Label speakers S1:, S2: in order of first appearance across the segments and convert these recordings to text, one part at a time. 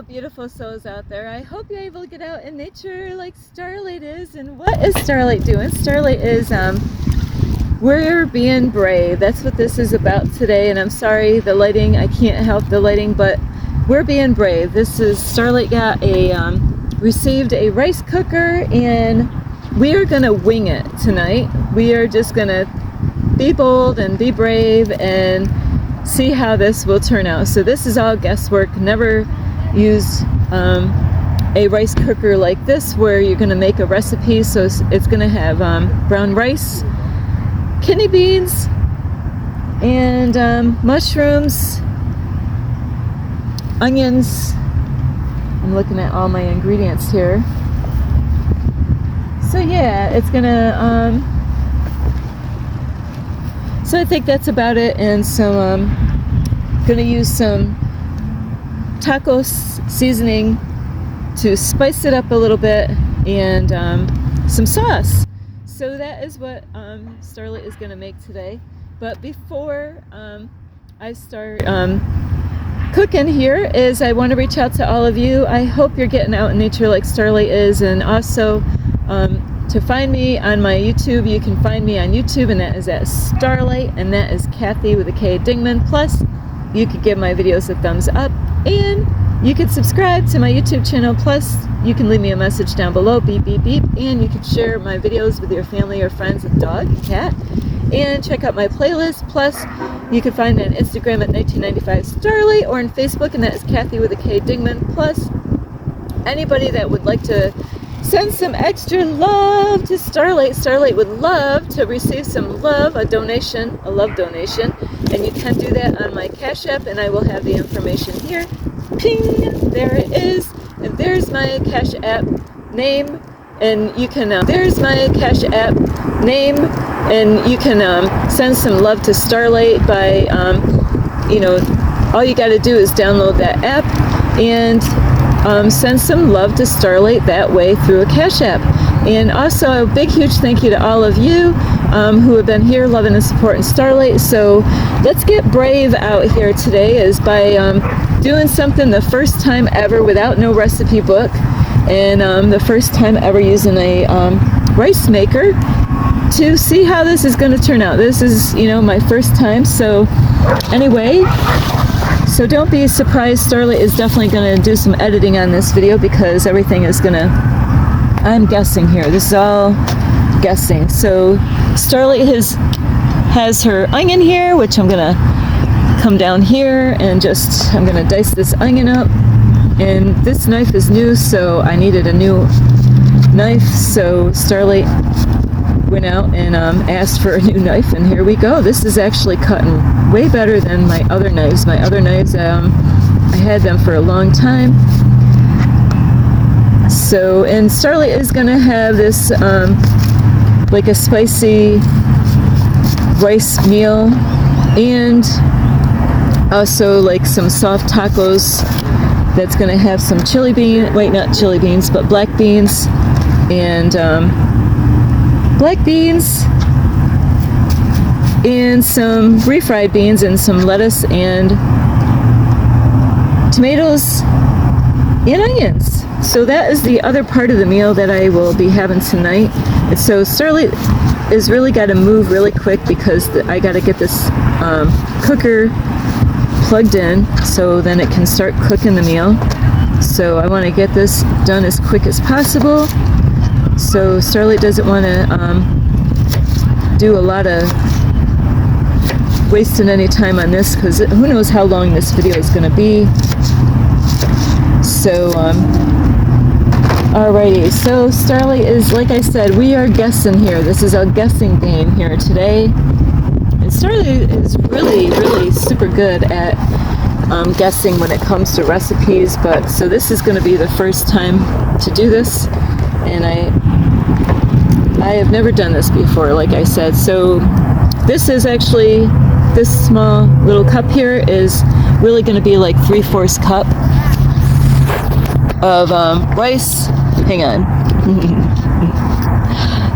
S1: beautiful souls out there. I hope you're able to get out in nature like Starlight is. And what is Starlight doing? Starlight is, we're being brave. That's what this is about today. And I'm sorry, the lighting, I can't help the lighting, but we're being brave. This is, Starlight got received a rice cooker, and we are gonna wing it tonight. We are just gonna be bold and be brave and see how this will turn out. So this is all guesswork. Never used a rice cooker like this where you're going to make a recipe. So it's going to have brown rice, kidney beans, and mushrooms, onions. I'm looking at all my ingredients here. So yeah, it's going to so I think that's about it. And so I'm gonna use some taco seasoning to spice it up a little bit, and some sauce. So that is what Starlight is gonna make today. But before I start cooking here, is I want to reach out to all of you. I hope you're getting out in nature like Starlight is, and also to find me on my YouTube, you can find me on YouTube, and that is at Starlight, and that is Kathy with a K, Dingman. Plus, you could give my videos a thumbs up, and you could subscribe to my YouTube channel. Plus, you can leave me a message down below, beep, beep, beep, and you can share my videos with your family or friends, a dog, a cat, and check out my playlist. Plus, you can find me on Instagram at 1995 Starlight, or on Facebook, and that is Kathy with a K, Dingman. Plus, anybody that would like to send some extra love to Starlight. Starlight would love to receive some love, a donation, a love donation. And you can do that on my Cash App, and I will have the information here. Ping! There it is. And there's my Cash App name. And you can, there's my Cash App name. And you can send some love to Starlight by, all you got to do is download that app and send some love to Starlight that way through a Cash App. And also a big huge thank you to all of you who have been here loving and supporting Starlight. So let's get brave out here today, is by doing something the first time ever without no recipe book, and the first time ever using a rice maker to see how this is going to turn out. This is, my first time. So anyway, so don't be surprised. Starlight is definitely going to do some editing on this video, because everything is going to, I'm guessing here. This is all guessing. So Starlight has her onion here, which I'm going to come down here and I'm going to dice this onion up. And this knife is new, so I needed a new knife. So Starlight went out and asked for a new knife, and here we go. This is actually cutting way better than my other knives. My other knives, I had them for a long time. So, and Starlight is gonna have this like a spicy rice meal, and also like some soft tacos that's gonna have some not chili beans, but black beans, and black beans, and some refried beans, and some lettuce, and tomatoes, and onions. So that is the other part of the meal that I will be having tonight. And so Starlight is really got to move really quick, because I got to get this cooker plugged in so then it can start cooking the meal. So I want to get this done as quick as possible. So Starlight doesn't want to do a lot of wasting any time on this, because who knows how long this video is going to be. So alrighty, so Starlight is, like I said, we are guessing here. This is a guessing game here today. And Starlight is really, really super good at guessing when it comes to recipes. But so this is going to be the first time to do this, and I have never done this before, like I said. So this is actually, this small little cup here is really going to be like 3/4 cup of rice. Hang on.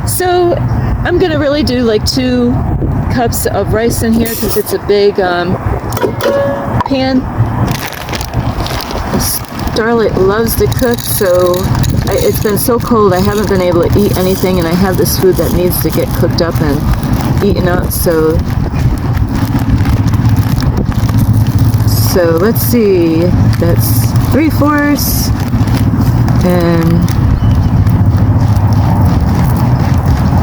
S1: So I'm going to really do like 2 cups of rice in here, because it's a big pan. Starlight loves to cook, so it's been so cold I haven't been able to eat anything, and I have this food that needs to get cooked up and eaten up, so let's see, that's 3/4, and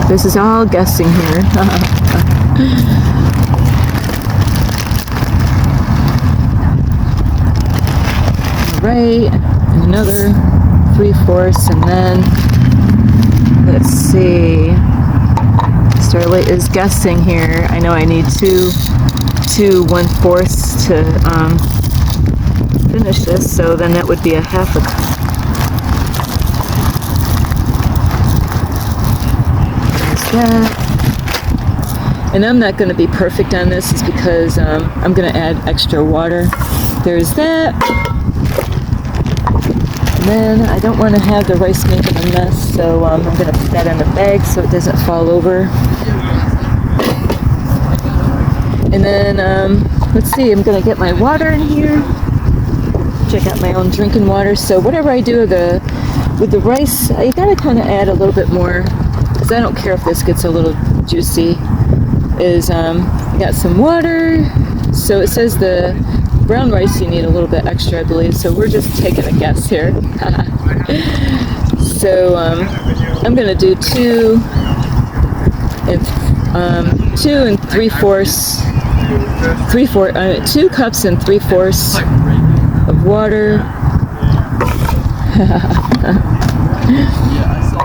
S1: this is all guessing here. Right, and another 3/4, and then let's see. Starlight is guessing here. I know I need two 1/4 to finish this, so then that would be a half a cup. There's that. And I'm not going to be perfect on this, is because I'm going to add extra water. There's that. And then I don't want to have the rice making a mess, so I'm going to put that in a bag so it doesn't fall over. And then, let's see, I'm going to get my water in here. Check out my own drinking water. So whatever I do with the rice, I got to kind of add a little bit more, because I don't care if this gets a little juicy. I got some water. So it says the brown rice you need a little bit extra, I believe. So we're just taking a guess here. So I'm going to do 2 and 3/4. 2 cups and 3/4 of water.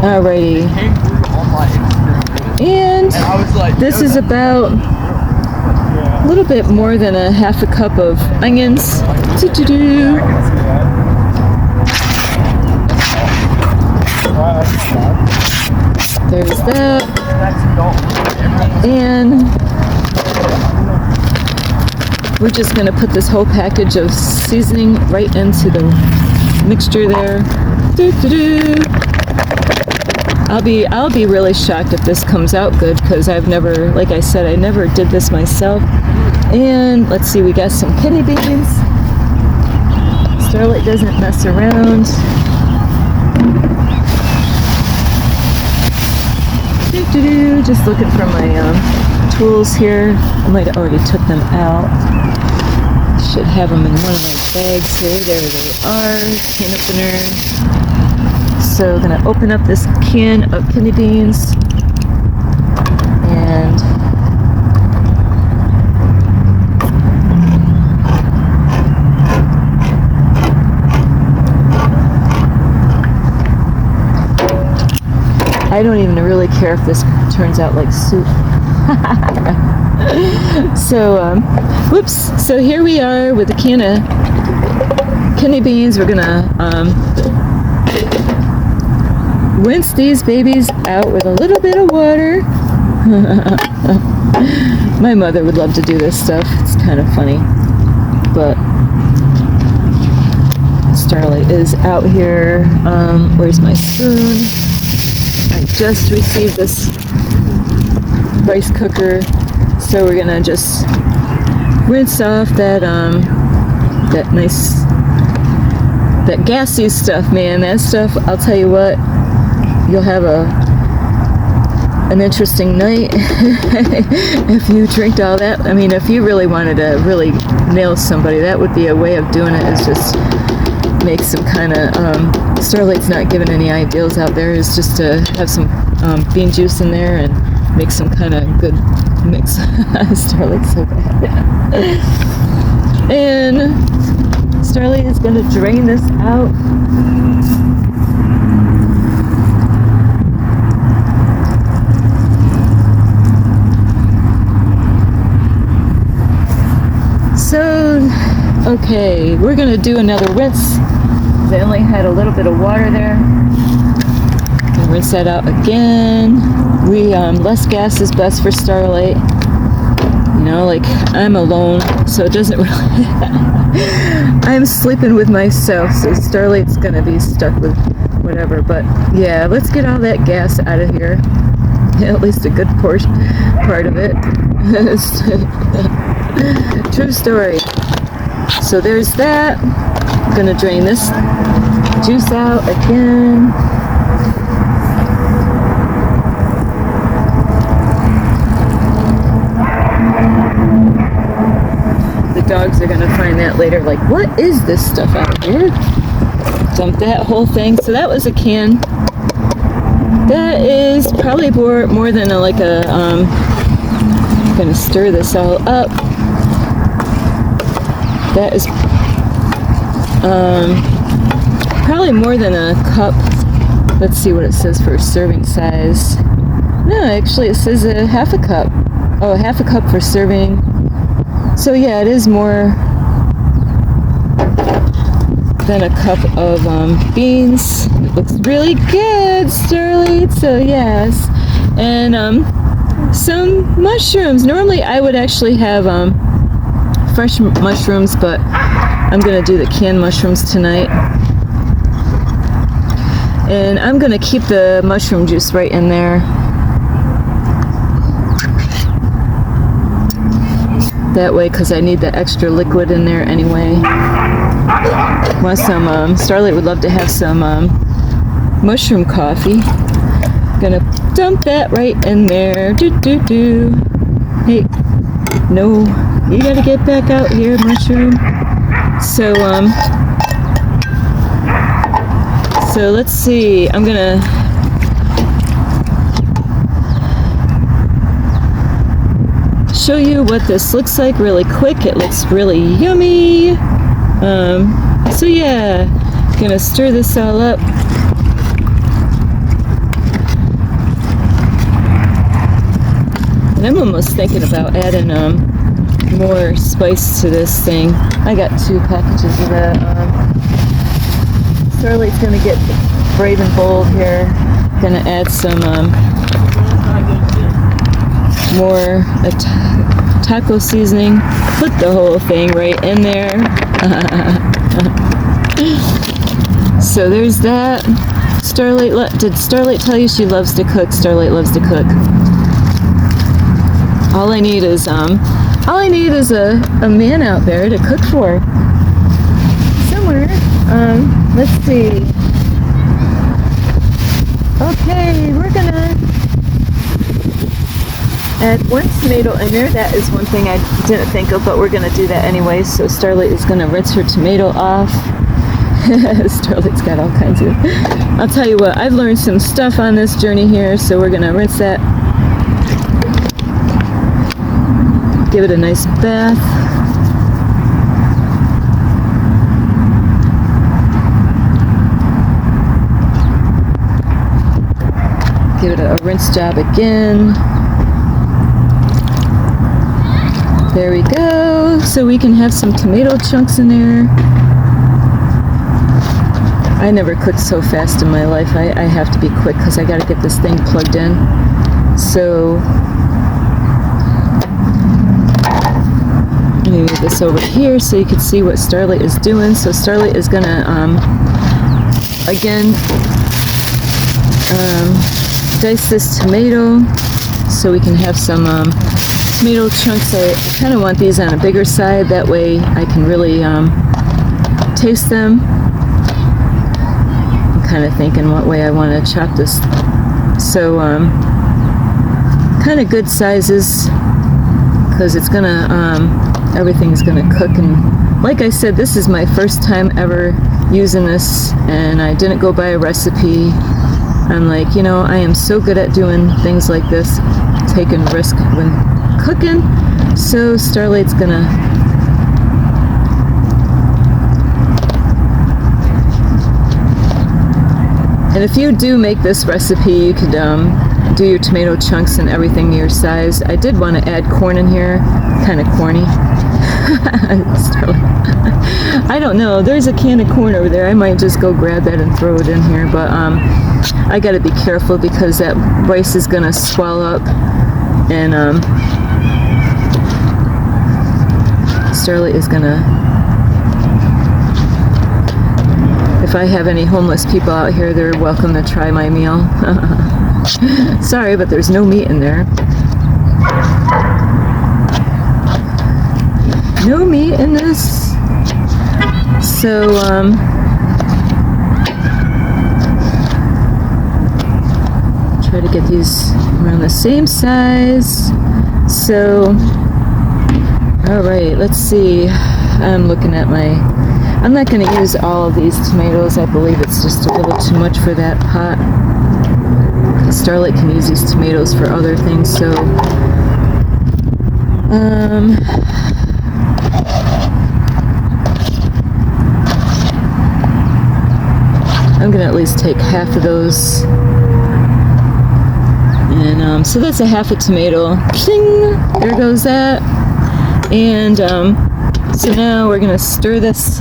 S1: Alrighty. And this is about a little bit more than a half a cup of onions. There's that. And we're just going to put this whole package of seasoning right into the mixture there. I'll be really shocked if this comes out good, because I've never, like I said, I never did this myself. And let's see, we got some kidney beans. Starlight doesn't mess around. Just looking for my tools here. I might have already took them out. Should have them in one of my bags here. There they are. Can opener. So I'm gonna open up this can of kidney beans, and I don't even really care if this turns out like soup. So, whoops. So here we are with a can of kidney beans. We're gonna rinse these babies out with a little bit of water. My mother would love to do this stuff. It's kind of funny. But Starlight is out here. Where's my spoon? I just received this rice cooker, so we're gonna just rinse off that that gassy stuff, man. That stuff, I'll tell you what, you'll have an interesting night if you drink all that. I mean, if you really wanted to really nail somebody, that would be a way of doing it, is just make some kind of Starlight's not giving any ideals out there, is just to have some bean juice in there and make some kind of good mix. Starlight's so bad. And Starlight is going to drain this out. So, okay, we're going to do another rinse. I only had a little bit of water there. And rinse that out again. Less gas is best for Starlight. You know, like, I'm alone, so it doesn't really... I'm sleeping with myself, so Starlight's gonna be stuck with whatever. But yeah, let's get all that gas out of here. At least a good portion, part of it. True story. So there's that. I'm gonna drain this juice out again. The dogs are gonna find that later, like, what is this stuff out here? Dump that whole thing. So that was a can. That is probably more than I'm gonna stir this all up. That is probably more than a cup. Let's see what it says for serving size. No, actually it says a half a cup. Oh, a half a cup for serving. So yeah, it is more than a cup of beans. It looks really good, Starlight. So yes, and some mushrooms. Normally I would actually have fresh mushrooms, but I'm gonna do the canned mushrooms tonight. And I'm gonna keep the mushroom juice right in there. That way, because I need the extra liquid in there anyway. Want some, Starlight would love to have some mushroom coffee. Gonna dump that right in there. Do. Hey, no, you gotta get back out here, mushroom. So let's see, I'm gonna show you what this looks like really quick. It looks really yummy. So yeah, gonna stir this all up. And I'm almost thinking about adding more spice to this thing. I got 2 packages of that. Starlight's gonna get brave and bold here. Gonna add some more taco seasoning. Put the whole thing right in there. So there's that. Starlight, did Starlight tell you she loves to cook? Starlight loves to cook. All I need is a man out there to cook for. Somewhere. Let's see. Okay, we're gonna add 1 tomato in there. That is one thing I didn't think of, but we're gonna do that anyway. So Starlight is gonna rinse her tomato off. Starlight's got all kinds of... I'll tell you what, I've learned some stuff on this journey here, so we're gonna rinse that. Give it a nice bath. Give it a rinse job again. There we go. So we can have some tomato chunks in there. I never cooked so fast in my life. I have to be quick because I got to get this thing plugged in. So let me move this over here so you can see what Starlight is doing. So Starlight is gonna again dice this tomato so we can have some tomato chunks. I kind of want these on a bigger side, that way I can really taste them. I'm kind of thinking what way I want to chop this. So kind of good sizes, because it's gonna everything's gonna cook. And like I said, this is my first time ever using this, and I didn't go by a recipe. I'm like, you know, I am so good at doing things like this, taking risk when cooking. So Starlight's gonna and if you do make this recipe, you could do your tomato chunks and everything your size. I did want to add corn in here, kind of corny. I don't know, there's a can of corn over there. I might just go grab that and throw it in here, but I gotta be careful because that rice is gonna swell up. And Starlight is gonna, if I have any homeless people out here, they're welcome to try my meal. Sorry, but there's no meat in there. No meat in this. So try to get these around the same size. So, all right, let's see. I'm looking at I'm not going to use all of these tomatoes. I believe it's just a little too much for that pot. Starlight can use these tomatoes for other things, so I'm gonna at least take half of those, and so that's a half a tomato. Ping! There goes that. And so now we're gonna stir this.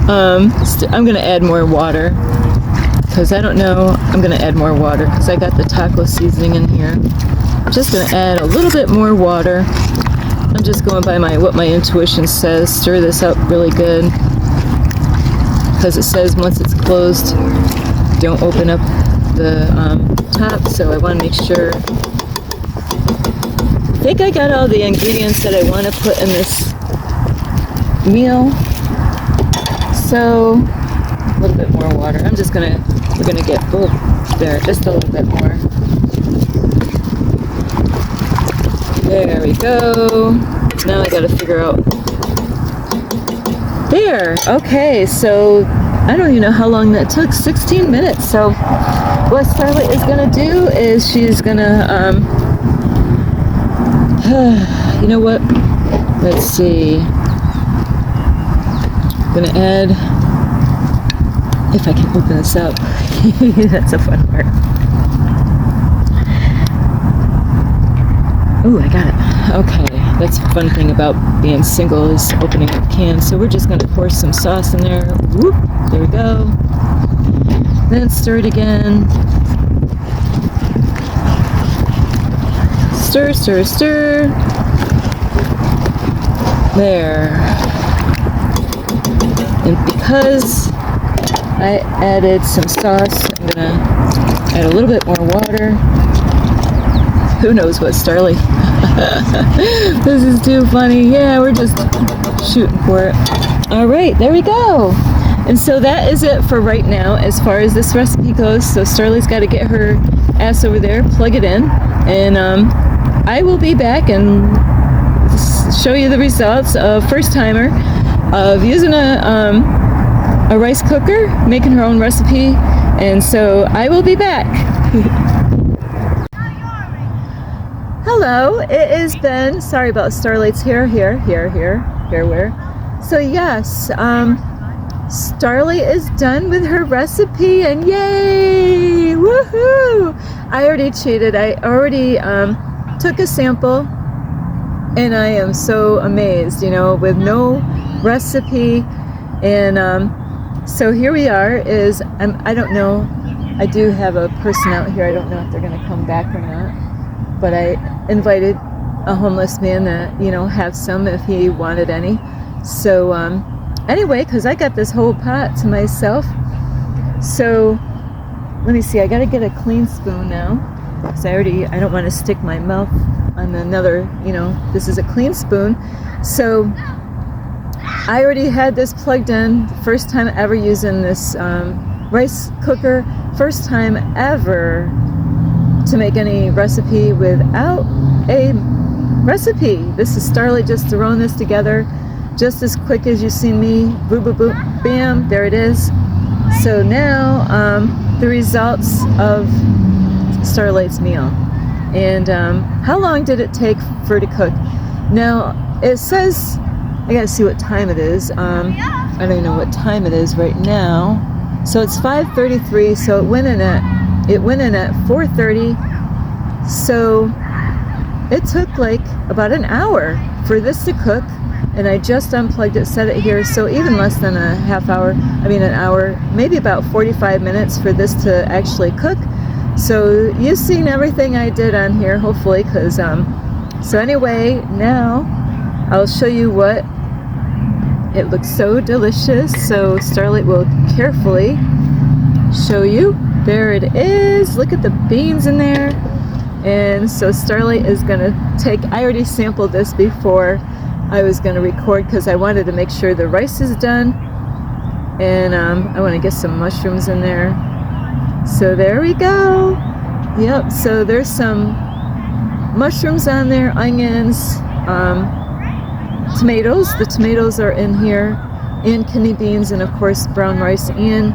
S1: I'm gonna add more water, because I don't know. I'm gonna add more water because I got the taco seasoning in here. I'm just gonna add a little bit more water. I'm just going by what my intuition says. Stir this up really good, because it says once it's closed, don't open up the top. So I want to make sure. I think I got all the ingredients that I want to put in this meal. So a little bit more water. We're gonna get there, just a little bit more. There we go. Now I gotta figure out. There. Okay, so I don't even know how long that took. 16 minutes. So what Starlight is gonna do is she's gonna you know what? Let's see. I'm gonna add, if I can open this up. That's a fun part. Ooh, I got it. Okay, that's a fun thing about being single, is opening up cans. So we're just gonna pour some sauce in there. Whoop, there we go. Then stir it again. Stir, stir, stir. There. And because I added some sauce, I'm gonna add a little bit more water. Who knows what Starlight? This is too funny. Yeah, we're just shooting for it. All right, there we go. And so that is it for right now as far as this recipe goes. So Starlight's got to get her ass over there, plug it in, and I will be back and show you the results of first timer of using a rice cooker, making her own recipe. And so I will be back. Hello, it has been, sorry about Starlight's here, where? So yes, Starlight is done with her recipe, and yay, woohoo! I already cheated. I already took a sample, and I am so amazed, with no recipe. And so here we are. I don't know, I do have a person out here. I don't know if they're going to come back or not, but I invited a homeless man that, have some if he wanted any. So anyway, because I got this whole pot to myself. So let me see, I got to get a clean spoon now, because I don't want to stick my mouth on another, this is a clean spoon. So I already had this plugged in, first time ever using this rice cooker, first time ever to make any recipe without a recipe. This is Starlight just throwing this together just as quick as you've seen me. Boop, boop, boop, bam, there it is. So now the results of Starlight's meal. And how long did it take for it to cook? Now it says, I gotta see what time it is. I don't even know what time it is right now. So it's 5:33, so it went in at 4:30. So it took like about an hour for this to cook, and I just unplugged it, set it here, so even less than an hour, maybe about 45 minutes for this to actually cook. So you've seen everything I did on here, hopefully, because so anyway, now I'll show you what it looks. So delicious. So Starlight will carefully show you. There it is. Look at the beans in there. And so Starlight is gonna I already sampled this before I was gonna record, because I wanted to make sure the rice is done. And I want to get some mushrooms in there. So there we go. Yep, so there's some mushrooms on there, onions, tomatoes. The tomatoes are in here, and kidney beans, and of course brown rice, and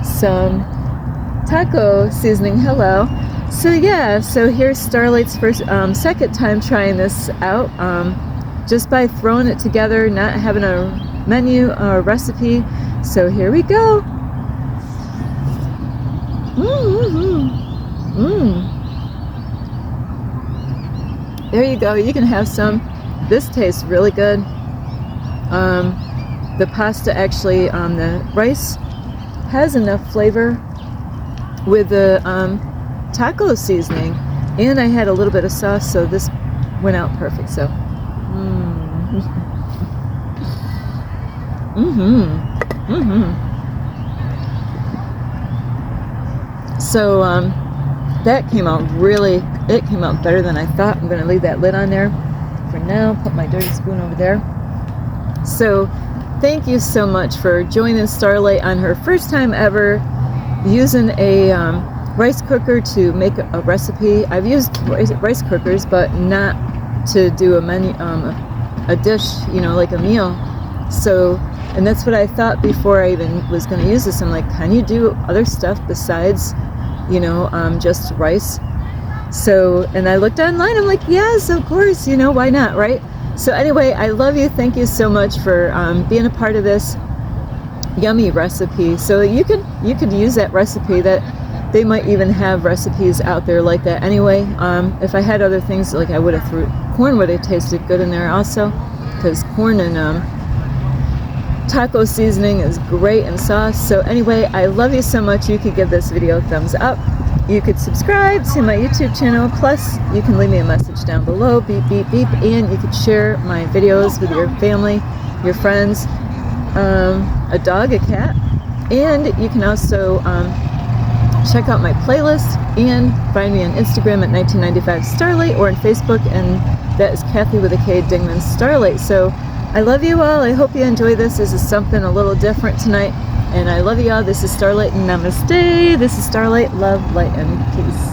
S1: some taco seasoning. Hello. So yeah, so here's Starlight's second time trying this out, just by throwing it together, not having a menu or recipe. So here we go. There you go. You can have some. This tastes really good. The pasta actually, the rice has enough flavor with the taco seasoning, and I had a little bit of sauce, so this went out perfect. So so that came out it came out better than I thought. I'm going to leave that lid on there for now, put my dirty spoon over there. So thank you so much for joining Starlight on her first time ever using a rice cooker to make a recipe. I've used rice cookers, but not to do a menu, a dish, you know, like a meal. So, and that's what I thought before I even was going to use this. I'm like, can you do other stuff besides, you know, just rice? So, and I looked online, I'm like, yes, of course, you know, why not, right? So anyway, I love you. Thank you so much for being a part of this yummy recipe. So you could use that recipe. That they might even have recipes out there like that anyway. If I had other things, like I would have threw corn, would have tasted good in there also, because corn and taco seasoning is great, and sauce. So anyway, I love you so much. You could give this video a thumbs up. You could subscribe to my YouTube channel. Plus, you can leave me a message down below, beep, beep, beep, and you could share my videos with your family, your friends, a dog, a cat, and you can also check out my playlist and find me on Instagram at 1995 Starlight, or on Facebook, and that is Kathy with a K, Dingman Starlight. So I love you all. I hope you enjoy this. This is something a little different tonight. And I love you all. This is Starlight, and namaste. This is Starlight, love, light, and peace.